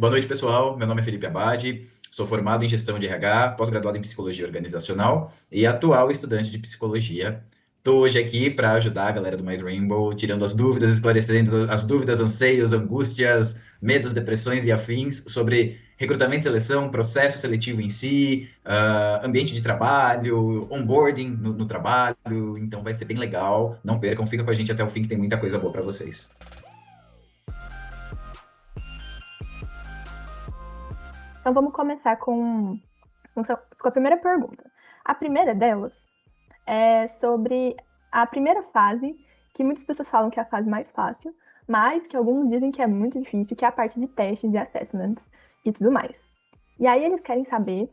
Boa noite, pessoal. Meu nome é Felipe Abadi, sou formado em gestão de RH, pós-graduado em psicologia organizacional e atual estudante de psicologia. Estou hoje aqui para ajudar a galera do Mais Rainbow, tirando as dúvidas, esclarecendo as dúvidas, anseios, angústias, medos, depressões e afins sobre recrutamento e seleção, processo seletivo em si, ambiente de trabalho, onboarding no trabalho. Então vai ser bem legal. Não percam, fica com a gente até o fim que tem muita coisa boa para vocês. Então vamos começar com a primeira pergunta. A primeira delas é sobre a primeira fase, que muitas pessoas falam que é a fase mais fácil, mas que alguns dizem que é muito difícil, que é a parte de testes, de assessments e tudo mais. E aí eles querem saber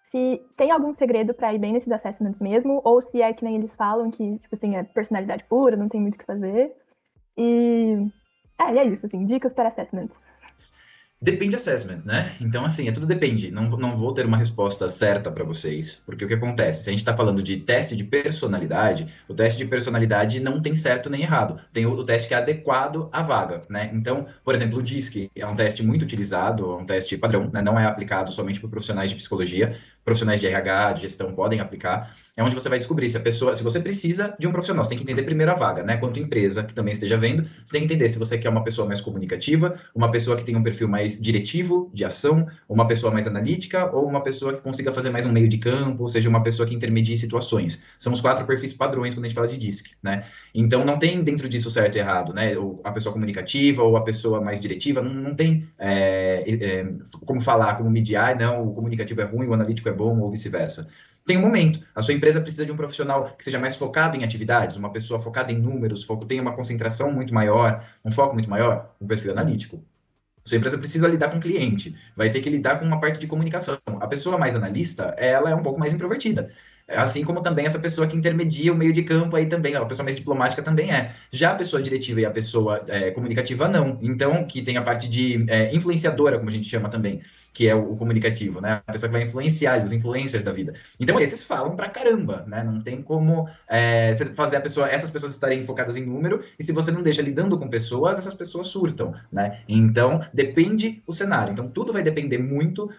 se tem algum segredo para ir bem nesses assessments mesmo, ou se é que nem eles falam, que tipo assim, é personalidade pura, não tem muito o que fazer. E é isso, assim, dicas para assessments. Depende do assessment, né? Então, assim, tudo depende. Não vou ter uma resposta certa para vocês, porque o que acontece? Se a gente está falando de teste de personalidade, o teste de personalidade não tem certo nem errado. Tem o teste que é adequado à vaga, né? Então, por exemplo, o DISC é um teste muito utilizado, é um teste padrão, né? Não é aplicado somente por profissionais de psicologia, profissionais de RH, de gestão podem aplicar. É onde você vai descobrir se você precisa de um profissional, você tem que entender primeiro a vaga, né? Quanto empresa que também esteja vendo, você tem que entender se você quer uma pessoa mais comunicativa, uma pessoa que tem um perfil mais diretivo, de ação, uma pessoa mais analítica ou uma pessoa que consiga fazer mais um meio de campo, ou seja, uma pessoa que intermedie situações. São os 4 perfis padrões quando a gente fala de DISC, né? Então, não tem dentro disso certo e errado, né? Ou a pessoa comunicativa ou a pessoa mais diretiva, não tem como falar, como mediar, não, o comunicativo é ruim, o analítico é bom ou vice-versa. Tem um momento. A sua empresa precisa de um profissional que seja mais focado em atividades, uma pessoa focada em números, tenha uma concentração muito maior, um foco muito maior, um perfil analítico. Sua empresa precisa lidar com o cliente, vai ter que lidar com uma parte de comunicação. A pessoa mais analista, ela é um pouco mais introvertida. Assim como também essa pessoa que intermedia o meio de campo aí também, a pessoa mais diplomática também é. Já a pessoa diretiva e a pessoa comunicativa, não. Então, que tem a parte de influenciadora, como a gente chama também, que é o comunicativo, né? A pessoa que vai influenciar, os influencers da vida. Então, esses falam pra caramba, né? Não tem como você fazer essas pessoas estarem focadas em número, e se você não deixa lidando com pessoas, essas pessoas surtam, né? Então, depende o cenário. Então, tudo vai depender muito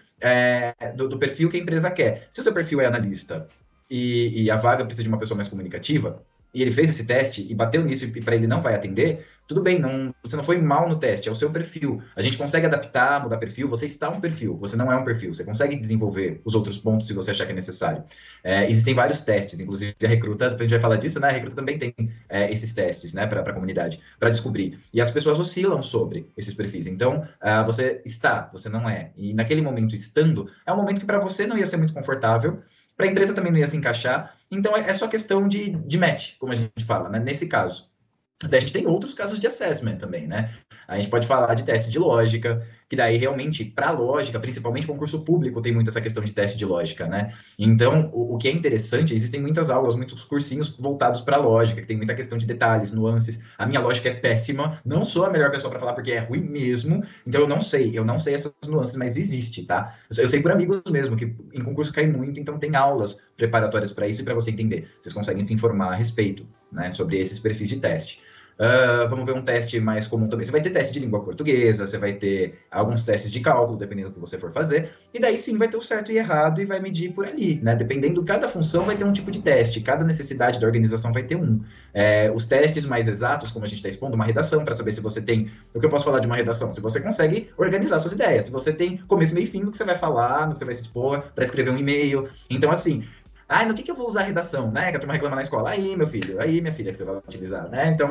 do perfil que a empresa quer. Se o seu perfil é analista, e a vaga precisa de uma pessoa mais comunicativa, e ele fez esse teste e bateu nisso e para ele não vai atender, tudo bem, você não foi mal no teste, é o seu perfil. A gente consegue adaptar, mudar perfil, você está um perfil, você não é um perfil, você consegue desenvolver os outros pontos se você achar que é necessário. Existem vários testes, inclusive a Recruta, a gente vai falar disso, né? A Recruta também tem esses testes, né, para a comunidade, para descobrir. E as pessoas oscilam sobre esses perfis. Então, você está, você não é. E naquele momento estando, é um momento que para você não ia ser muito confortável, para a empresa também não ia se encaixar, então é só questão de match, como a gente fala, né? Nesse caso. Daí a gente tem outros casos de assessment também, né? A gente pode falar de teste de lógica, que daí realmente, para lógica, principalmente concurso público, tem muito essa questão de teste de lógica, né? Então, o que é interessante, existem muitas aulas, muitos cursinhos voltados para lógica, que tem muita questão de detalhes, nuances. A minha lógica é péssima, não sou a melhor pessoa para falar porque é ruim mesmo, então eu não sei essas nuances, mas existe, tá? Eu sei por amigos mesmo, que em concurso cai muito, então tem aulas preparatórias para isso e para você entender. Vocês conseguem se informar a respeito, né, sobre esses perfis de teste. Vamos ver um teste mais comum também. Você vai ter teste de língua portuguesa, você vai ter alguns testes de cálculo, dependendo do que você for fazer, e daí sim vai ter o certo e errado e vai medir por ali, né? Dependendo, cada função vai ter um tipo de teste, cada necessidade da organização vai ter um. Os testes mais exatos, como a gente está expondo, uma redação, para saber se você tem. O que eu posso falar de uma redação? Se você consegue organizar suas ideias, se você tem começo, meio e fim do que você vai falar, no que você vai se expor, para escrever um e-mail. Então, assim. No que eu vou usar a redação, né? Que a turma reclama na escola. Aí, meu filho, aí, minha filha, que você vai utilizar, né? Então,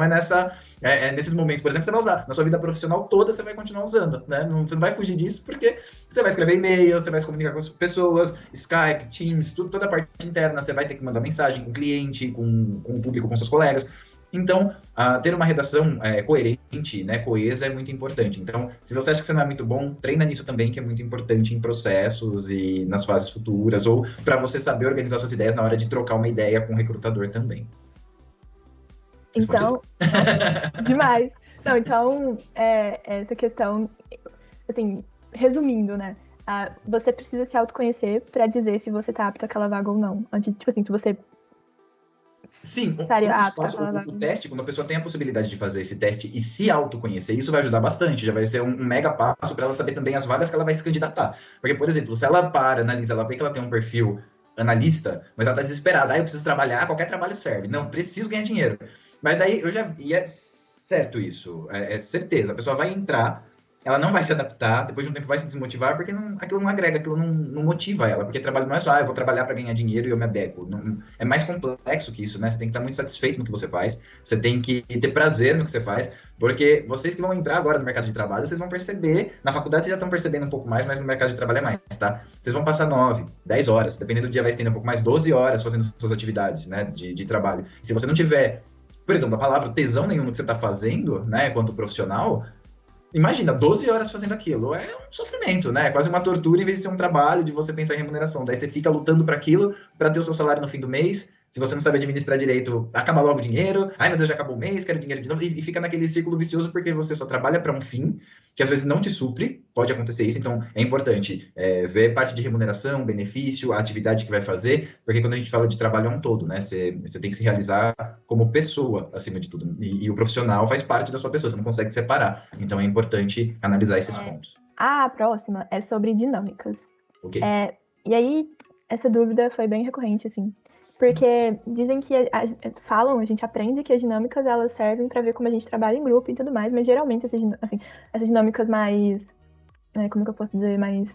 nesses momentos, por exemplo, você vai usar. Na sua vida profissional toda, você vai continuar usando, né? Você não vai fugir disso, porque você vai escrever e-mail, você vai se comunicar com as pessoas, Skype, Teams, toda a parte interna, você vai ter que mandar mensagem com o cliente, com o público, com seus colegas. Então, ter uma redação coerente, né, coesa, é muito importante. Então, se você acha que você não é muito bom, treina nisso também, que é muito importante em processos e nas fases futuras, ou para você saber organizar suas ideias na hora de trocar uma ideia com o recrutador também. Então, demais. Não, então, essa questão, assim, resumindo, né? Você precisa se autoconhecer para dizer se você tá apto àquela vaga ou não. Antes, tipo assim, se você Sim, estaria um apta para espaço, aquela o vaga. teste, quando a pessoa tem a possibilidade de fazer esse teste e se autoconhecer, isso vai ajudar bastante, já vai ser um mega passo para ela saber também as vagas que ela vai se candidatar. Porque, por exemplo, se ela analisa, ela vê que ela tem um perfil analista, mas ela tá desesperada, eu preciso trabalhar, qualquer trabalho serve. Não, preciso ganhar dinheiro. Mas daí eu já, e é certo isso, é certeza, a pessoa vai entrar, ela não vai se adaptar, depois de um tempo vai se desmotivar, porque aquilo não agrega, aquilo não motiva ela, porque trabalho não é só, eu vou trabalhar para ganhar dinheiro e eu me adequo. Não, é mais complexo que isso, né? Você tem que estar muito satisfeito no que você faz, você tem que ter prazer no que você faz, porque vocês que vão entrar agora no mercado de trabalho, vocês vão perceber, na faculdade vocês já estão percebendo um pouco mais, mas no mercado de trabalho é mais, tá? Vocês vão passar 9, 10 horas, dependendo do dia vai estender um pouco mais, 12 horas fazendo suas atividades, né, de trabalho. Se você não tiver, perdão da palavra, tesão nenhum no que você está fazendo, né, enquanto profissional, imagina, 12 horas fazendo aquilo. É um sofrimento, né? É quase uma tortura em vez de ser um trabalho de você pensar em remuneração. Daí você fica lutando para aquilo, para ter o seu salário no fim do mês. Se você não sabe administrar direito, acaba logo o dinheiro. Ai, meu Deus, já acabou o mês, quero dinheiro de novo. E fica naquele círculo vicioso porque você só trabalha para um fim, que às vezes não te supre. Pode acontecer isso. Então, é importante ver parte de remuneração, benefício, a atividade que vai fazer. Porque quando a gente fala de trabalho é um todo, né? Você tem que se realizar como pessoa, acima de tudo. E o profissional faz parte da sua pessoa. Você não consegue separar. Então, é importante analisar esses pontos. A próxima é sobre dinâmicas. Ok? E aí, essa dúvida foi bem recorrente, assim. Porque dizem que a gente aprende que as dinâmicas elas servem para ver como a gente trabalha em grupo e tudo mais, mas geralmente essas dinâmicas mais, como que eu posso dizer, mais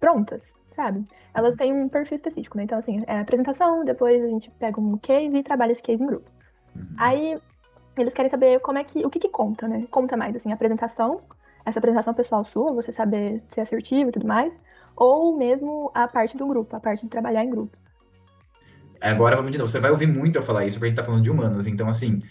prontas, sabe? Elas têm um perfil específico, né? Então, assim, é a apresentação, depois a gente pega um case e trabalha esse case em grupo. Aí, eles querem saber o que conta, né? Conta mais, assim, a apresentação, essa apresentação pessoal sua, você saber ser assertivo e tudo mais, ou mesmo a parte do grupo, a parte de trabalhar em grupo. Agora, vamos de novo, você vai ouvir muito eu falar isso porque a gente tá falando de humanos, então, assim,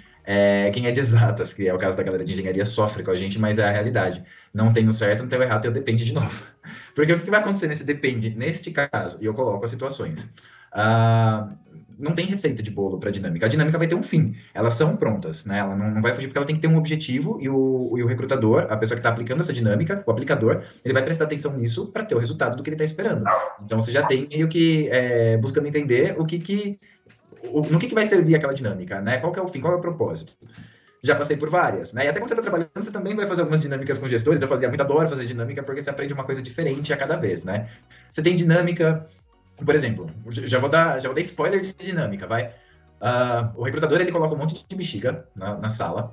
quem é de exatas, que é o caso da galera de engenharia, sofre com a gente, mas é a realidade. Não tem o certo, não tem o errado, tem o depende de novo. Porque o que vai acontecer nesse depende, neste caso, e eu coloco as situações, não tem receita de bolo para dinâmica. A dinâmica vai ter um fim. Elas são prontas, né? Ela não vai fugir porque ela tem que ter um objetivo e o recrutador, a pessoa que está aplicando essa dinâmica, o aplicador, ele vai prestar atenção nisso para ter o resultado do que ele está esperando. Então você já tem meio que buscando entender no que vai servir aquela dinâmica, né? Qual que é o fim, qual é o propósito. Já passei por várias, né? E até quando você está trabalhando, você também vai fazer algumas dinâmicas com gestores. Eu fazia muito, adoro fazer dinâmica porque você aprende uma coisa diferente a cada vez, né? Você tem dinâmica. Por exemplo, já vou dar spoiler de dinâmica, vai. O recrutador, ele coloca um monte de bexiga na sala,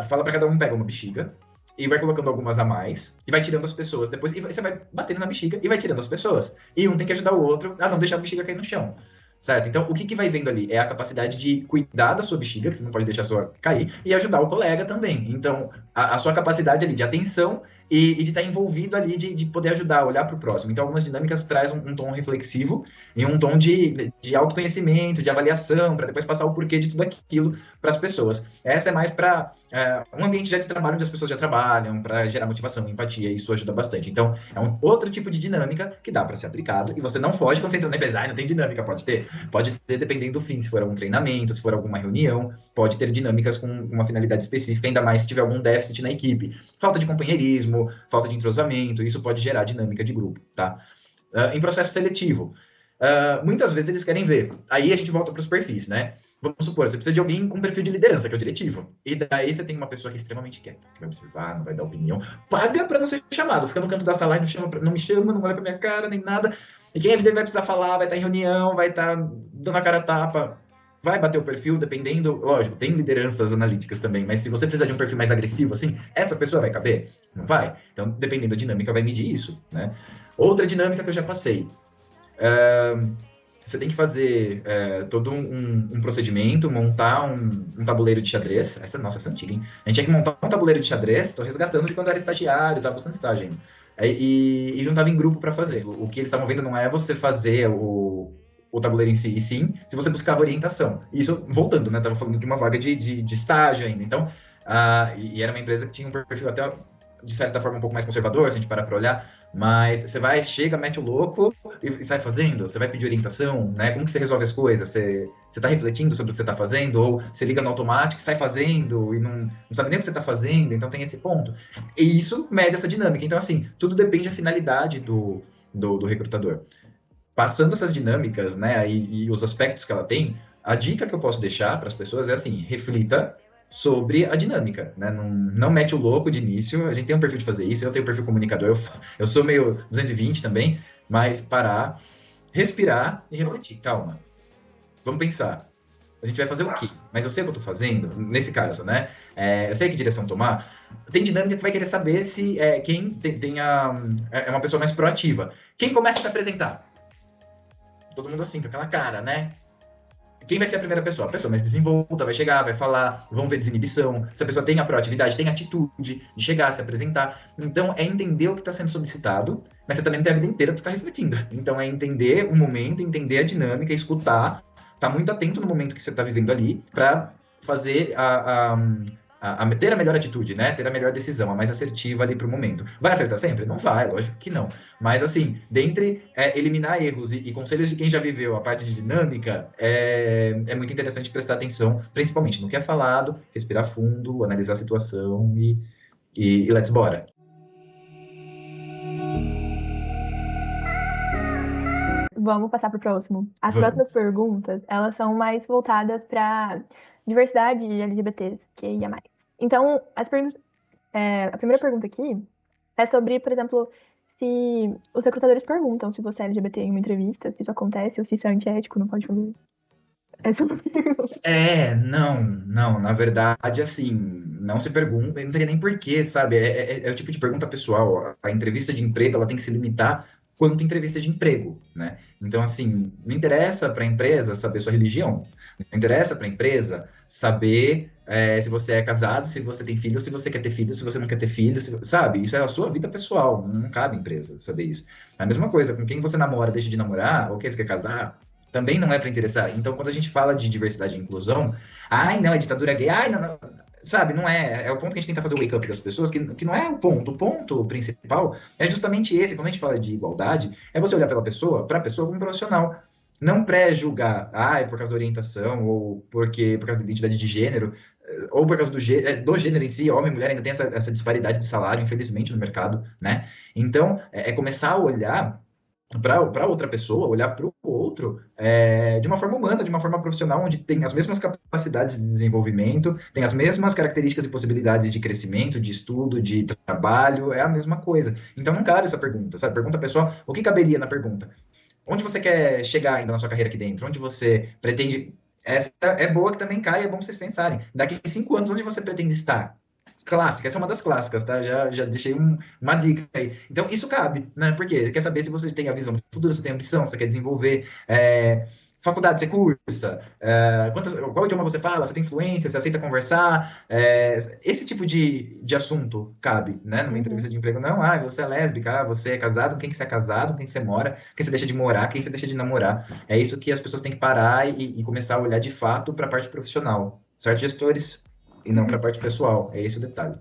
fala para cada um, pega uma bexiga, e vai colocando algumas a mais, e vai tirando as pessoas depois, e você vai batendo na bexiga, e vai tirando as pessoas. E um tem que ajudar o outro a não deixar a bexiga cair no chão. Certo? Então, o que vai vendo ali é a capacidade de cuidar da sua bexiga, que você não pode deixar a sua cair, e ajudar o colega também. Então, a sua capacidade ali de atenção e de estar envolvido ali, de poder ajudar, olhar para o próximo. Então, algumas dinâmicas trazem um tom reflexivo e um tom de autoconhecimento, de avaliação, para depois passar o porquê de tudo aquilo para as pessoas. Essa é mais para um ambiente já de trabalho onde as pessoas já trabalham, para gerar motivação, empatia, e isso ajuda bastante. Então, é um outro tipo de dinâmica que dá para ser aplicado, e você não foge quando você entra na empresa, não tem dinâmica, pode ter dependendo do fim, se for algum treinamento, se for alguma reunião, pode ter dinâmicas com uma finalidade específica, ainda mais se tiver algum déficit na equipe. Falta de companheirismo, falta de entrosamento, isso pode gerar dinâmica de grupo, tá? Em processo seletivo, muitas vezes eles querem ver, aí a gente volta para os perfis, né? Vamos supor, você precisa de alguém com perfil de liderança, que é o diretivo. E daí você tem uma pessoa que é extremamente quieta, que vai observar, não vai dar opinião, paga para não ser chamado, fica no canto da sala e não me chama, não olha pra minha cara, nem nada. E quem é dele vai precisar falar, vai estar em reunião, vai estar dando a cara a tapa, vai bater o perfil, dependendo, lógico, tem lideranças analíticas também, mas se você precisar de um perfil mais agressivo, assim, essa pessoa vai caber? Não vai. Então, dependendo da dinâmica, vai medir isso, né? Outra dinâmica que eu já passei. Você tem que fazer todo um procedimento, montar um tabuleiro de xadrez. Essa é antiga, hein? A gente tinha que montar um tabuleiro de xadrez, estou resgatando de quando eu era estagiário, estava buscando estágio ainda. E juntava em grupo para fazer. O que eles estavam vendo não é você fazer o tabuleiro em si, e sim se você buscava orientação. Isso, voltando, né? Tava falando de uma vaga de estágio ainda. Então, e era uma empresa que tinha um perfil até, de certa forma, um pouco mais conservador, se a gente parar para olhar. Mas você chega, mete o louco e sai fazendo. Você vai pedir orientação, né? Como que você resolve as coisas? Você tá refletindo sobre o que você tá fazendo? Ou você liga no automático e sai fazendo e não sabe nem o que você tá fazendo? Então tem esse ponto. E isso mede essa dinâmica. Então, assim, tudo depende da finalidade do recrutador. passando essas dinâmicas, né, e os aspectos que ela tem, a dica que eu posso deixar para as pessoas é assim, reflita sobre a dinâmica, né? Não mete o louco de início, a gente tem um perfil de fazer isso, eu tenho um perfil comunicador, eu sou meio 220 também, mas parar, respirar e refletir, calma, vamos pensar. A gente vai fazer o quê? Mas eu sei o que eu tô fazendo, nesse caso, né? Eu sei que direção tomar. Tem dinâmica que vai querer saber se quem é uma pessoa mais proativa. Quem começa a se apresentar? Todo mundo assim, com aquela cara, né? Quem vai ser a primeira pessoa? A pessoa mais desenvolta, vai chegar, vai falar, vamos ver desinibição, se a pessoa tem a proatividade, tem a atitude de chegar, se apresentar. Então, é entender o que está sendo solicitado, mas você também não tem a vida inteira para ficar refletindo. Então, é entender o momento, entender a dinâmica, escutar, tá muito atento no momento que você está vivendo ali, para fazer ter a melhor atitude, né? Ter a melhor decisão, a mais assertiva ali para o momento. Vai acertar sempre? Não vai, lógico que não. Mas, assim, dentre eliminar erros e conselhos de quem já viveu a parte de dinâmica, é muito interessante prestar atenção, principalmente no que é falado, respirar fundo, analisar a situação e let's bora. Vamos passar para o próximo. As próximas perguntas, elas são mais voltadas para diversidade e LGBTQIA+. Então, a primeira pergunta aqui é sobre, por exemplo, se os recrutadores perguntam se você é LGBT em uma entrevista, se isso acontece ou se isso é antiético, não pode fazer. Essa Não, na verdade, assim, não se pergunta, não teria nem porquê, sabe? É o tipo de pergunta pessoal. A entrevista de emprego, ela tem que se limitar quanto entrevista de emprego, né? Então, assim, não interessa para a empresa saber sua religião, não interessa para a empresa saber se você é casado, se você tem filho, se você quer ter filho, se você não quer ter filho, sabe? Isso é a sua vida pessoal, não cabe à empresa saber isso. É a mesma coisa, com quem você namora, deixa de namorar, ou quem você quer casar, também não é para interessar. Então, quando a gente fala de diversidade e inclusão, ai, não, é ditadura gay, ai, não, sabe, não é. É o ponto que a gente tenta fazer o wake-up das pessoas, que não é o ponto. O ponto principal é justamente esse. Quando a gente fala de igualdade, é você olhar para a pessoa como profissional. Não pré-julgar, é por causa da orientação, ou por causa da identidade de gênero, ou por causa do gênero em si, homem e mulher ainda tem essa disparidade de salário, infelizmente, no mercado, né? Então, começar a olhar para outra pessoa, olhar para o outro de uma forma humana, de uma forma profissional, onde tem as mesmas capacidades de desenvolvimento, tem as mesmas características e possibilidades de crescimento, de estudo, de trabalho, é a mesma coisa. Então não cabe essa pergunta, sabe? Pergunta pessoal, o que caberia na pergunta? Onde você quer chegar ainda na sua carreira aqui dentro? Onde você pretende... Essa é boa que também cai, é bom vocês pensarem. Daqui a 5 anos, onde você pretende estar? Clássica, essa é uma das clássicas, tá? Já deixei uma dica aí. Então, isso cabe, né? Porque quer saber se você tem a visão do futuro, você tem ambição, você quer desenvolver. Faculdade, você cursa? Qual idioma você fala? Você tem influência? Você aceita conversar? Esse tipo de assunto cabe, né? Numa entrevista de emprego. Não, você é lésbica, você é casado, com quem que você é casado, com quem que você mora, quem você deixa de morar, quem você deixa de namorar. É isso que as pessoas têm que parar e começar a olhar de fato para a parte profissional. Certo, gestores? E não para a parte pessoal. É esse o detalhe.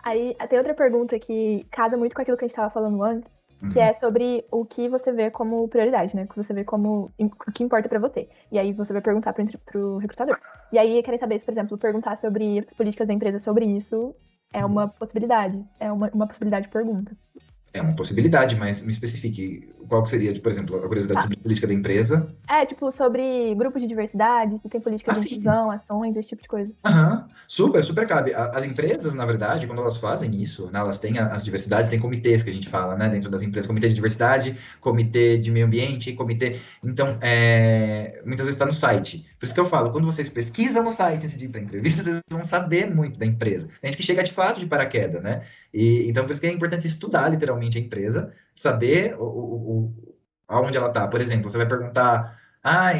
Aí, tem outra pergunta que casa muito com aquilo que a gente estava falando antes, que é sobre o que você vê como prioridade, né? O que você vê como o que importa para você. E aí você vai perguntar pro recrutador. E aí querem saber se, por exemplo, perguntar sobre as políticas da empresa sobre isso é uma possibilidade. É uma possibilidade de pergunta. É uma possibilidade, mas me especifique qual que seria, por exemplo, a curiosidade sobre a política da empresa. Sobre grupos de diversidade, se tem políticas de inclusão, ações, esse tipo de coisa. Super cabe. As empresas, na verdade, quando elas fazem isso, né, elas têm as diversidades, tem comitês que a gente fala, né, dentro das empresas, comitê de diversidade, comitê de meio ambiente, comitê... Então, muitas vezes está no site. Por isso que eu falo, quando vocês pesquisam no site antes de ir para a entrevista, vocês vão saber muito da empresa. Tem gente que chega de fato de paraquedas, né? Então, por isso que é importante estudar literalmente a empresa, saber aonde ela está. Por exemplo, você vai perguntar,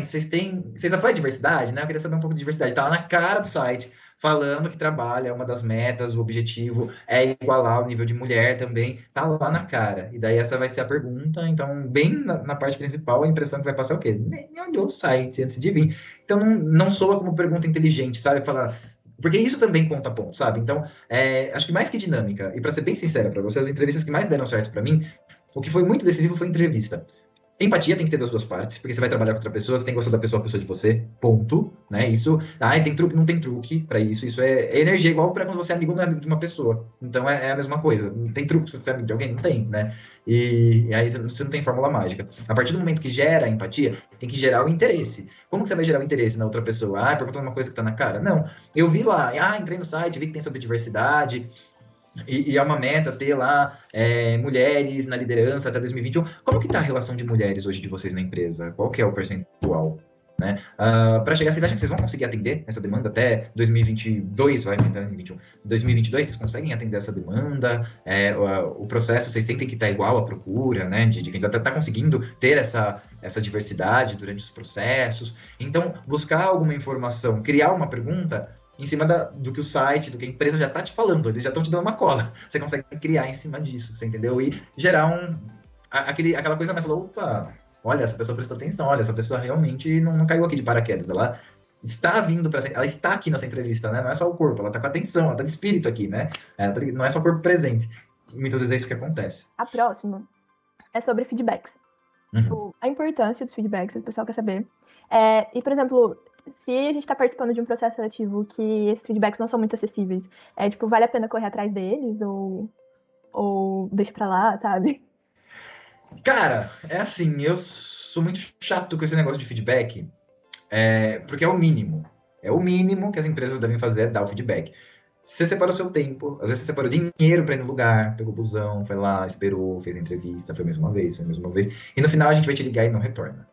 vocês apoiam a diversidade, né? Eu queria saber um pouco de diversidade. Tá lá na cara do site, falando que trabalha, uma das metas, o objetivo é igualar o nível de mulher também, tá lá na cara. E daí essa vai ser a pergunta, então, bem na parte principal, a impressão que vai passar é o quê? Nem olhou o site antes de vir. Então, não soa como pergunta inteligente, sabe? Falar... Porque isso também conta ponto, sabe? Então, acho que mais que dinâmica, e para ser bem sincera para vocês, as entrevistas que mais deram certo para mim, o que foi muito decisivo foi a entrevista. Empatia tem que ter das duas partes, porque você vai trabalhar com outra pessoa, você tem que gostar da pessoa, a pessoa de você, ponto, né? Isso, tem truque, não tem truque pra isso, isso é energia igual pra quando você é amigo ou não é amigo de uma pessoa. Então é a mesma coisa, não tem truque pra você ser amigo de alguém, não tem, né? E aí você não tem fórmula mágica. A partir do momento que gera empatia, tem que gerar o interesse. Como que você vai gerar o interesse na outra pessoa? Perguntando uma coisa que tá na cara? Não, eu vi lá, entrei no site, vi que tem sobre diversidade, e é uma meta ter lá mulheres na liderança até 2021. Como que está a relação de mulheres hoje de vocês na empresa? Qual que é o percentual? Né? Para chegar, vocês acham que vocês vão conseguir atender essa demanda até 2022? Vai entrar em 21. 2022, vocês conseguem atender essa demanda? O processo, vocês sentem que está igual à procura, né? De quem está conseguindo ter essa diversidade durante os processos? Então, buscar alguma informação, criar uma pergunta em cima do que o site, do que a empresa já está te falando, eles já estão te dando uma cola. Você consegue criar em cima disso, você entendeu? E gerar aquela coisa mais, opa, olha, essa pessoa prestou atenção, olha, essa pessoa realmente não caiu aqui de paraquedas, ela está vindo ela está aqui nessa entrevista, né? Não é só o corpo, ela está com atenção, ela está de espírito aqui, né? Não é só o corpo presente. Muitas vezes é isso que acontece. A próxima é sobre feedbacks. Tipo, a importância dos feedbacks, o pessoal quer saber. E, por exemplo, se a gente está participando de um processo seletivo que esses feedbacks não são muito acessíveis, vale a pena correr atrás deles ou deixa pra lá, sabe? Cara, é assim, eu sou muito chato com esse negócio de feedback, porque é o mínimo. É o mínimo que as empresas devem fazer, dar o feedback. Você separou seu tempo, às vezes você separou dinheiro para ir no lugar, pegou o busão, foi lá, esperou, fez a entrevista, foi mais uma vez, e no final a gente vai te ligar e não retorna.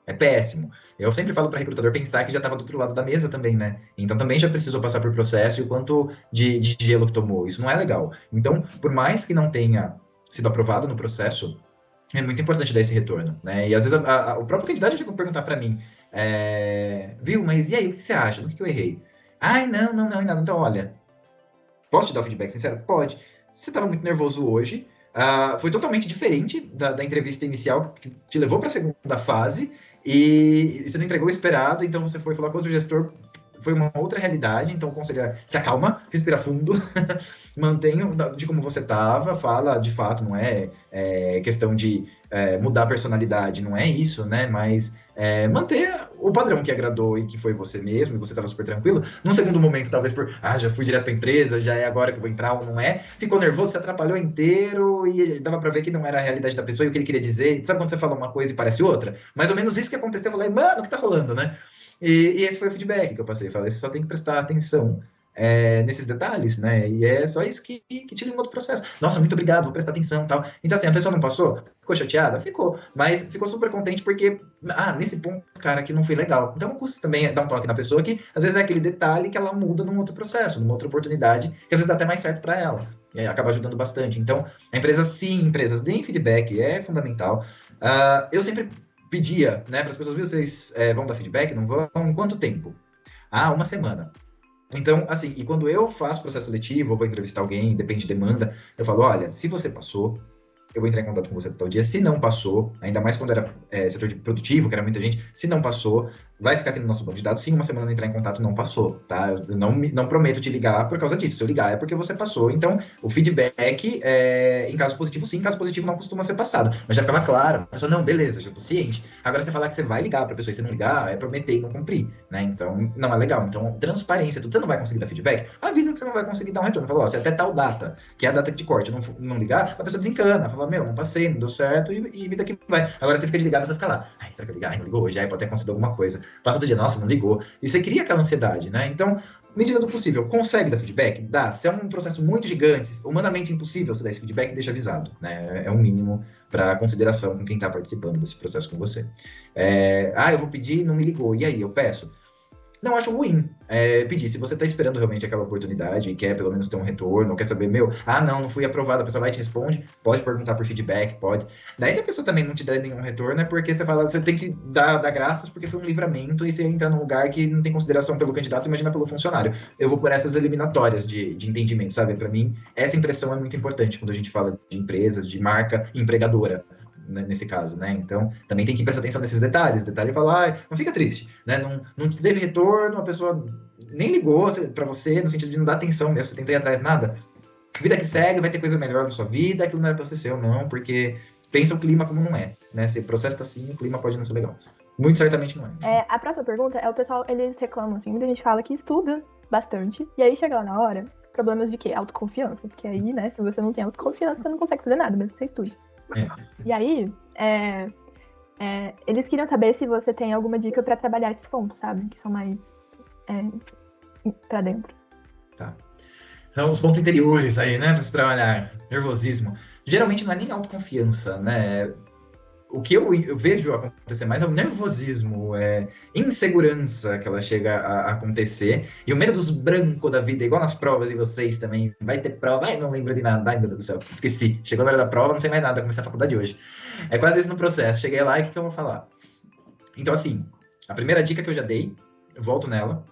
É péssimo. Eu sempre falo para recrutador pensar que já estava do outro lado da mesa também, né? Então também já precisou passar por processo e o quanto de gelo que tomou. Isso não é legal. Então, por mais que não tenha sido aprovado no processo, é muito importante dar esse retorno, né? E às vezes o próprio candidato fica perguntar para mim, viu, mas e aí, o que você acha? No que eu errei? Não. Então, olha, posso te dar o feedback sincero? Pode. Você estava muito nervoso hoje, foi totalmente diferente da entrevista inicial que te levou para a segunda fase, e você não entregou o esperado, então você foi falar com outro gestor, foi uma outra realidade, então o conselho é se acalma, respira fundo, mantenha de como você estava, fala de fato, não é questão de mudar a personalidade, não é isso, né, mas manter o padrão que agradou e que foi você mesmo, e você estava super tranquilo. Num segundo momento, talvez já fui direto para a empresa, já é agora que eu vou entrar ou não é, ficou nervoso, se atrapalhou inteiro e dava para ver que não era a realidade da pessoa e o que ele queria dizer. Sabe quando você fala uma coisa e parece outra? Mais ou menos isso que aconteceu. Eu falei, mano, o que tá rolando, né? E esse foi o feedback que eu passei. Eu falei, você só tem que prestar atenção nesses detalhes, né? E é só isso que te limou do processo. Nossa, muito obrigado, vou prestar atenção e tal. Então, assim, a pessoa não passou? Ficou chateada? Ficou. Mas ficou super contente porque, nesse ponto, cara, que não foi legal. Então, não custa também dar um toque na pessoa que, às vezes, é aquele detalhe que ela muda num outro processo, numa outra oportunidade, que às vezes dá até mais certo para ela. E aí acaba ajudando bastante. Então, empresas deem feedback, é fundamental. Eu sempre pedia, né, para as pessoas, viu, vocês vão dar feedback? Não vão? Em quanto tempo? 1 semana. Então, assim, e quando eu faço processo seletivo, ou vou entrevistar alguém, depende de demanda, eu falo, olha, se você passou, eu vou entrar em contato com você tal dia. Se não passou, ainda mais quando era setor de produtivo, que era muita gente, se não passou, vai ficar aqui no nosso banco de dados. Se em 1 semana não entrar em contato, não passou, tá? Eu não prometo te ligar por causa disso. Se eu ligar, é porque você passou. Então, o feedback, em caso positivo, sim. Em caso positivo, não costuma ser passado. Mas já ficava claro. A pessoa, não, beleza, já tô ciente. Agora, você falar que você vai ligar pra pessoa e você não ligar, é prometer e não cumprir, né? Então, não é legal. Então, transparência. Você não vai conseguir dar feedback? Avisa que você não vai conseguir dar um retorno. Fala, se até tal data, que é a data de corte, não ligar, a pessoa desencana. Fala, não passei, não deu certo e vida que vai. Agora você fica de ligar, a pessoa fica lá. Será que eu ligar? Não ligou hoje? Pode ter acontecido alguma coisa. Passa outro dia, nossa, não ligou. E você cria aquela ansiedade, né? Então, medida do possível, consegue dar feedback? Dá. Se é um processo muito gigante, humanamente impossível você dar esse feedback, deixa avisado, né? É um mínimo para consideração com quem está participando desse processo com você. Eu vou pedir, não me ligou. E aí, eu peço? Não acho ruim pedir. Se você está esperando realmente aquela oportunidade e quer pelo menos ter um retorno, ou quer saber, não fui aprovado, a pessoa vai e te responde, pode perguntar por feedback, pode. Daí se a pessoa também não te der nenhum retorno, é porque você fala, você tem que dar graças porque foi um livramento e você entra num lugar que não tem consideração pelo candidato, imagina pelo funcionário. Eu vou por essas eliminatórias de entendimento, sabe? Para mim, essa impressão é muito importante quando a gente fala de empresas, de marca empregadora, nesse caso, né? Então, também tem que prestar atenção nesses detalhes. Detalhe é falar, não fica triste, né? Não teve retorno, a pessoa nem ligou para você, no sentido de não dar atenção mesmo, você tentou ir atrás, nada. Vida que segue, vai ter coisa melhor na sua vida, aquilo não era para ser seu, não, porque pensa o clima como não é, né? Se o processo tá assim, o clima pode não ser legal. Muito certamente não é. A próxima pergunta é o pessoal, eles reclamam, assim, muita gente fala que estuda bastante, e aí chega lá na hora, problemas de quê? Autoconfiança, porque aí, né, se você não tem autoconfiança, você não consegue fazer nada, mesmo que você estude. E aí, eles queriam saber se você tem alguma dica pra trabalhar esses pontos, sabe? Que são mais pra dentro. Tá. São os pontos interiores aí, né, pra se trabalhar. Nervosismo. Geralmente não é nem autoconfiança, né? O que eu vejo acontecer mais é o nervosismo, insegurança que ela chega a acontecer. E o medo dos brancos da vida, igual nas provas de vocês também. Vai ter prova, ai, não lembro de nada, ai meu Deus do céu, esqueci. Chegou na hora da prova, não sei mais nada, comecei a faculdade hoje. É quase isso no processo. Cheguei lá e o que eu vou falar? Então, assim, a primeira dica que eu já dei, eu volto nela,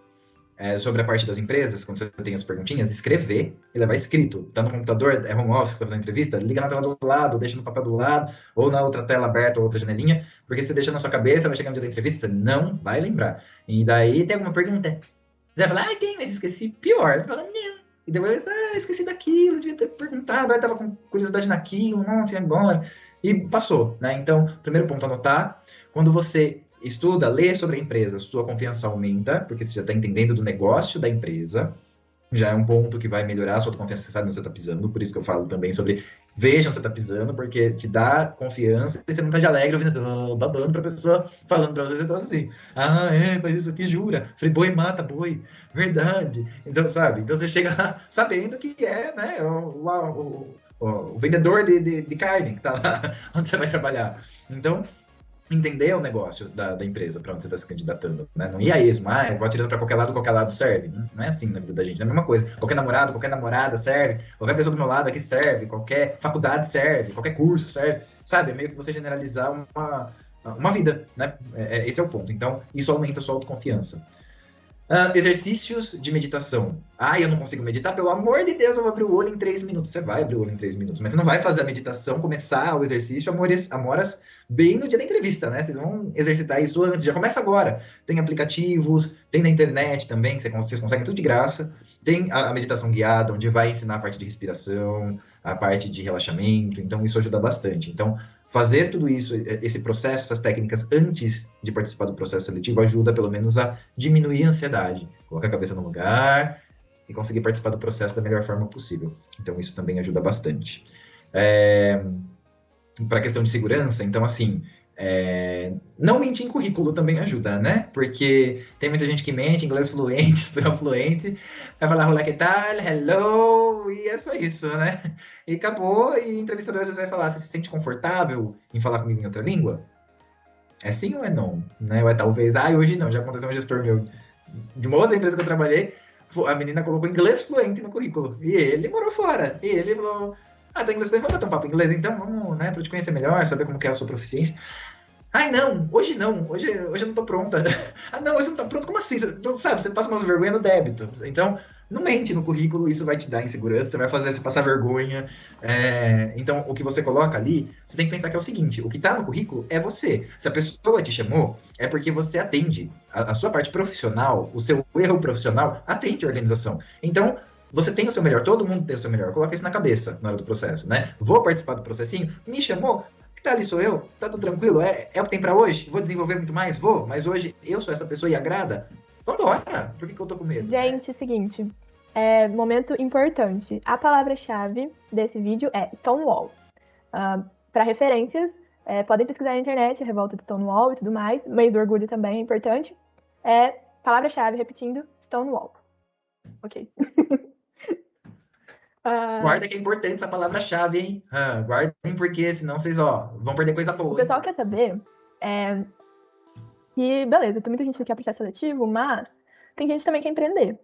sobre a parte das empresas, quando você tem as perguntinhas, escrever e levar escrito. Tá no computador, é home office, você tá fazendo entrevista, liga na tela do lado, deixa no papel do lado, ou na outra tela aberta, ou outra janelinha, porque você deixa na sua cabeça, vai chegar no dia da entrevista, você não vai lembrar. E daí tem alguma pergunta, você vai falar, tem, mas esqueci, pior. Você fala, não. E depois, esqueci daquilo, devia ter perguntado, tava com curiosidade naquilo, não sei agora. E passou, né? Então, primeiro ponto, anotar. Quando você estuda, lê sobre a empresa, sua confiança aumenta, porque você já está entendendo do negócio da empresa, já é um ponto que vai melhorar a sua confiança, você sabe onde você está pisando, por isso que eu falo também sobre veja onde você está pisando, porque te dá confiança e você não está de alegre ouvindo, babando para a pessoa, falando para você tá assim, faz isso aqui, jura, falei, boi mata boi, verdade, então sabe, então você chega lá sabendo que né, o vendedor de carne que está lá onde você vai trabalhar, então entender o negócio da empresa para onde você está se candidatando, né? Não ir a esmo, eu vou atirando para qualquer lado serve. Não é assim na vida da gente, é a mesma coisa. Qualquer namorado, qualquer namorada serve, qualquer pessoa do meu lado aqui serve, qualquer faculdade serve, qualquer curso serve, sabe? É meio que você generalizar uma vida, né? Esse é o ponto. Então, isso aumenta a sua autoconfiança. Exercícios de meditação. Eu não consigo meditar, pelo amor de Deus, eu vou abrir o olho em 3 minutos. Você vai abrir o olho em 3 minutos, mas você não vai fazer a meditação, começar o exercício, amoras, bem no dia da entrevista, né? Vocês vão exercitar isso antes, já começa agora. Tem aplicativos, tem na internet também, que vocês conseguem tudo de graça. Tem a meditação guiada, onde vai ensinar a parte de respiração, a parte de relaxamento, então isso ajuda bastante. Então, fazer tudo isso, esse processo, essas técnicas antes de participar do processo seletivo ajuda pelo menos a diminuir a ansiedade, colocar a cabeça no lugar e conseguir participar do processo da melhor forma possível. Então isso também ajuda bastante. Para a questão de segurança, então assim, não mentir em currículo também ajuda, né? Porque tem muita gente que mente, inglês fluente, espanhol fluente, vai falar olá, que tal, hello, e é só isso, né? E acabou, e o entrevistador às vezes vai falar, você se sente confortável em falar comigo em outra língua? É sim ou é não? Né? Ou talvez, hoje não, já aconteceu um gestor meu, de uma outra empresa que eu trabalhei, a menina colocou inglês fluente no currículo, e ele morou fora, e ele falou, tá inglês fluente, vamos bater um papo em inglês então, vamos, né, pra te conhecer melhor, saber como que é a sua proficiência. Não, hoje eu não tô pronta. Não, hoje você não tá pronto, como assim? Sabe, você passa umas vergonhas no débito. Então, não mente no currículo, isso vai te dar insegurança, você vai fazer você passar vergonha. Então, o que você coloca ali, você tem que pensar que é o seguinte, o que tá no currículo é você. Se a pessoa te chamou, é porque você atende a sua parte profissional, o seu erro profissional, atende a organização. Então, você tem o seu melhor, todo mundo tem o seu melhor, coloca isso na cabeça na hora do processo, né? Vou participar do processinho, me chamou, que tá ali sou eu, tá tudo tranquilo, é o que tem pra hoje, vou desenvolver muito mais, mas hoje eu sou essa pessoa e agrada, então bora, por que eu tô com medo? Gente, seguinte, momento importante, a palavra-chave desse vídeo é Stonewall. Para referências, podem pesquisar na internet, revolta de Stonewall e tudo mais, meio do orgulho também é importante, palavra-chave, repetindo, Stonewall. Ok. Guarda que é importante essa palavra-chave, hein? Guardem, porque senão vocês, vão perder coisa boa. O pessoal quer saber que, beleza, tem muita gente que quer processo seletivo, mas tem gente também que quer empreender.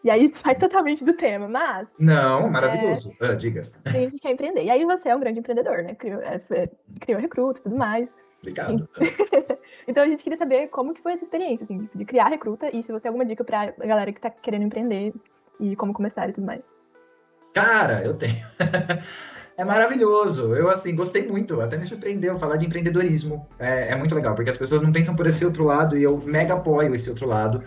E aí sai totalmente do tema, mas... Não, maravilhoso. Diga. Tem gente que quer empreender. E aí você é um grande empreendedor, né? Criou Recruta e tudo mais. Obrigado. Então a gente queria saber como que foi essa experiência, assim, de criar Recruta e se você tem alguma dica pra galera que tá querendo empreender e como começar e tudo mais. Cara, eu tenho. É maravilhoso. Eu, assim, gostei muito. Até me surpreendeu falar de empreendedorismo. É muito legal, porque as pessoas não pensam por esse outro lado e eu mega apoio esse outro lado.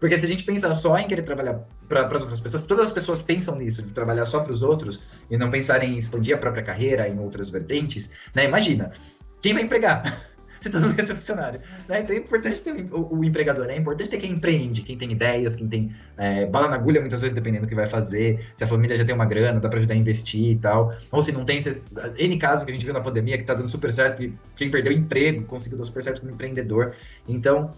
Porque se a gente pensar só em querer trabalhar para as outras pessoas, se todas as pessoas pensam nisso, de trabalhar só para os outros, e não pensarem em expandir a própria carreira em outras vertentes, né? Imagina, quem vai empregar? Se todo mundo quer ser funcionário. Né? Então é importante ter o empregador, é importante ter quem empreende, quem tem ideias, quem tem bala na agulha, muitas vezes, dependendo do que vai fazer. Se a família já tem uma grana, dá para ajudar a investir e tal. Ou se não tem, N casos que a gente viu na pandemia, que tá dando super certo, que quem perdeu o emprego conseguiu dar super certo como empreendedor. Então,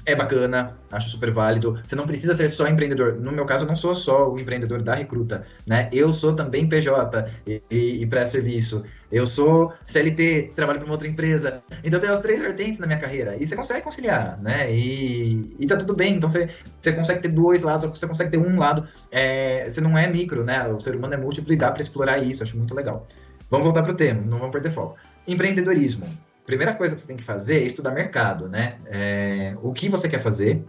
é bacana, acho super válido. Você não precisa ser só empreendedor. No meu caso, eu não sou só o empreendedor da Recruta, né? Eu sou também PJ e presto serviço. Eu sou CLT, trabalho para uma outra empresa. Então, tem as 3 vertentes na minha carreira. E você consegue conciliar, né? E tá tudo bem. Então, você consegue ter 2 lados, você consegue ter um lado. Você não é micro, né? O ser humano é múltiplo e dá para explorar isso. Acho muito legal. Vamos voltar pro tema, não vamos perder foco. Empreendedorismo. Primeira coisa que você tem que fazer é estudar mercado, né? O que você quer fazer,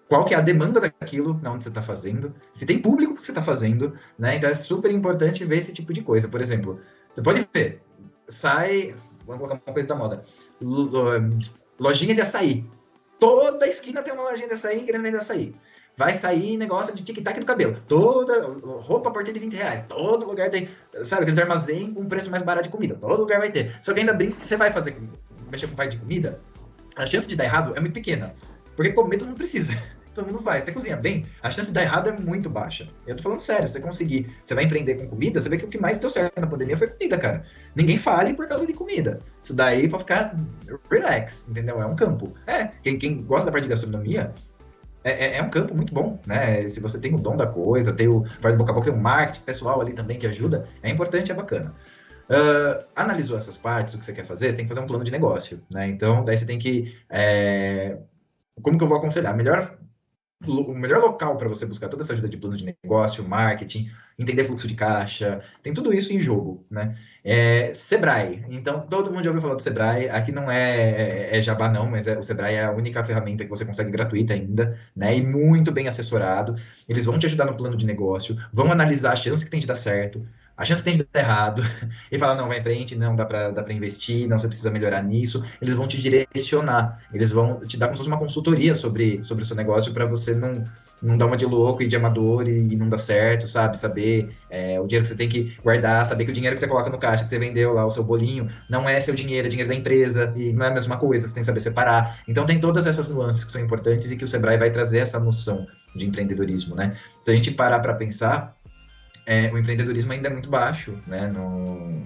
qual que é a demanda daquilo, na onde você está fazendo, se tem público que você está fazendo, né? Então é super importante ver esse tipo de coisa. Por exemplo, você pode ver, vamos colocar uma coisa da moda, lojinha de açaí. Toda esquina tem uma lojinha de açaí querendo vender açaí. Vai sair negócio de tic-tac do cabelo. Toda roupa a partir de R$20. Todo lugar tem, sabe, aqueles armazém com preço mais barato de comida. Todo lugar vai ter. Só que ainda brinca que você vai mexer com parte de comida, a chance de dar errado é muito pequena. Porque comer todo mundo precisa. Todo mundo vai. Se você cozinha bem, a chance de dar errado é muito baixa. Eu tô falando sério, se você vai empreender com comida, você vê que o que mais deu certo na pandemia foi comida, cara. Ninguém fale por causa de comida. Isso daí pode ficar relax, entendeu? É um campo. Quem gosta da parte de gastronomia, é um campo muito bom, né? Se você tem o dom da coisa, tem o parte do boca a boca, tem o marketing pessoal ali também que ajuda, é importante, é bacana. Analisou essas partes, o que você quer fazer, você tem que fazer um plano de negócio, né? Então, daí você tem que... como que eu vou aconselhar? O melhor local para você buscar toda essa ajuda de plano de negócio, marketing, entender fluxo de caixa, tem tudo isso em jogo, né? Sebrae. Então, todo mundo já ouviu falar do Sebrae. Aqui não é jabá não, mas o Sebrae é a única ferramenta que você consegue gratuita ainda, né? E muito bem assessorado. Eles vão te ajudar no plano de negócio, vão analisar a chance que tem de dar certo, a chance que tem de dar errado, e falar, não, vai em frente, não, dá para investir, não, você precisa melhorar nisso. Eles vão te direcionar, eles vão te dar como se fosse uma consultoria sobre o seu negócio para você não dar uma de louco e de amador e não dar certo, sabe? Saber o dinheiro que você tem que guardar, saber que o dinheiro que você coloca no caixa, que você vendeu lá, o seu bolinho, não é seu dinheiro, é dinheiro da empresa, e não é a mesma coisa, você tem que saber separar. Então tem todas essas nuances que são importantes e que o Sebrae vai trazer essa noção de empreendedorismo, né? Se a gente parar para pensar, o empreendedorismo ainda é muito baixo, né,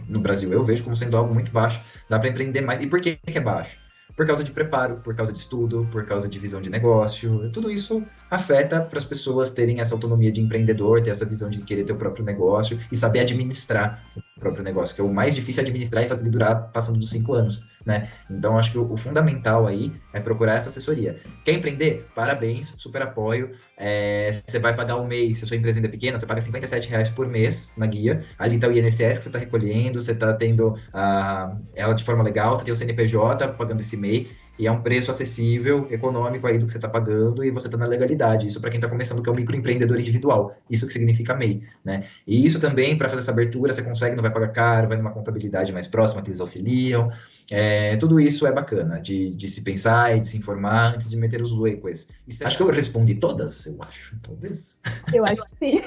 no Brasil. Eu vejo como sendo algo muito baixo. Dá para empreender mais. E por que é baixo? Por causa de preparo, por causa de estudo, por causa de visão de negócio. Tudo isso afeta para as pessoas terem essa autonomia de empreendedor, ter essa visão de querer ter o próprio negócio e saber administrar o próprio negócio, que é o mais difícil administrar e fazer ele durar passando dos 5 anos, né? Então, acho que o fundamental aí é procurar essa assessoria. Quer empreender? Parabéns, super apoio. Você vai pagar um mês, se a sua empresa ainda é pequena, você paga R$57 por mês na guia. Ali está o INSS que você está recolhendo, você está tendo ela de forma legal, você tem o CNPJ pagando esse MEI, e é um preço acessível, econômico aí do que você está pagando, e você está na legalidade. Isso para quem está começando, que é um microempreendedor individual. Isso que significa MEI, né? E isso também, para fazer essa abertura, você consegue, não vai pagar caro, vai numa contabilidade mais próxima que eles auxiliam. Tudo isso é bacana, de se pensar e de se informar antes de meter os loucos. Acho que eu respondi todas, eu acho, talvez. Eu acho que sim.